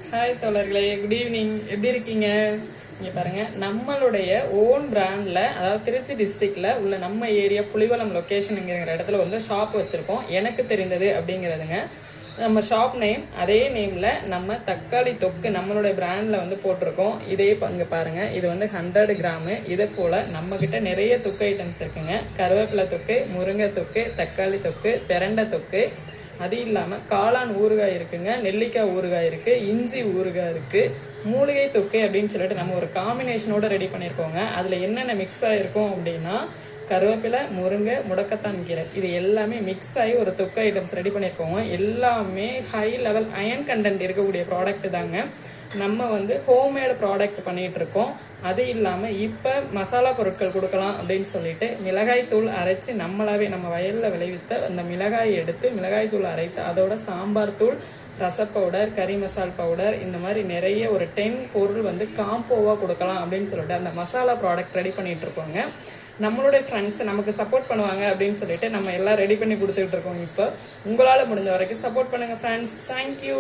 Hi தோழர்களே, good evening. எப்படி இருக்கீங்க? இங்கே பாருங்க, நம்மளுடைய ஓன் பிராண்டில், அதாவது திருச்சி டிஸ்ட்ரிக்டில் உள்ள நம்ம ஏரியா புலிவலம் லொக்கேஷனுங்கிற இடத்துல வந்து ஷாப் வச்சுருக்கோம். எனக்கு தெரிந்தது அப்படிங்கிறதுங்க நம்ம ஷாப் நேம். அதே நேமில் நம்ம தக்காளி தொக்கு நம்மளுடைய பிராண்டில் வந்து போட்டிருக்கோம். இதே இங்கே பாருங்கள், இது வந்து 100 கிராமு. இதே போல் நம்மக்கிட்ட நிறைய தொக்கு ஐட்டம்ஸ் இருக்குங்க. கருவேப்பிலை தொக்கு, முருங்கை தொக்கு, தக்காளி தொக்கு, பிரண்டை தொக்கு, அது இல்லாமல் காளான் ஊறுகாய் இருக்குங்க, நெல்லிக்காய் ஊறுகாய் இருக்குது, இஞ்சி ஊறுகாய் இருக்குது, மூலிகை தொக்கு அப்படின்னு சொல்லிட்டு நம்ம ஒரு காம்பினேஷனோட ரெடி பண்ணியிருக்கோங்க. அதில் என்னென்ன மிக்ஸ் ஆகிருக்கும் அப்படின்னா கருவேப்பிலை, முருங்கை, முடக்கத்தான் கீரை, இது எல்லாமே மிக்ஸ் ஆகி ஒரு தொக்கு ஐட்டம்ஸ் ரெடி பண்ணியிருக்கோங்க. எல்லாமே ஹை லெவல் அயன் கண்டென்ட் இருக்கக்கூடிய ப்ராடக்ட் தாங்க. நம்ம வந்து ஹோம்மேடு ப்ராடக்ட் பண்ணிகிட்டு இருக்கோம். அது இல்லாமல் இப்போ மசாலா பொருட்கள் கொடுக்கலாம் அப்படின்னு சொல்லிட்டு மிளகாய் தூள் அரைச்சி நம்மளாவே நம்ம வயலில் விளைவித்த அந்த மிளகாய் எடுத்து மிளகாய் தூள் அரைத்து அதோட சாம்பார் தூள், ரச பவுடர், கறி மசால் பவுடர், இந்த மாதிரி நிறைய ஒரு 10 பொருள் வந்து காம்போவாக கொடுக்கலாம் அப்படின்னு சொல்லிட்டு அந்த மசாலா ப்ராடக்ட் ரெடி பண்ணிட்டு இருக்கோங்க. நம்மளுடைய ஃப்ரெண்ட்ஸ் நமக்கு சப்போர்ட் பண்ணுவாங்க அப்படின்னு சொல்லிட்டு நம்ம எல்லாம் ரெடி பண்ணி கொடுத்துட்டு இருக்கோம். இப்போ உங்களால் முடிஞ்ச வரைக்கும் சப்போர்ட் பண்ணுங்க ஃப்ரெண்ட்ஸ். தேங்க்யூ.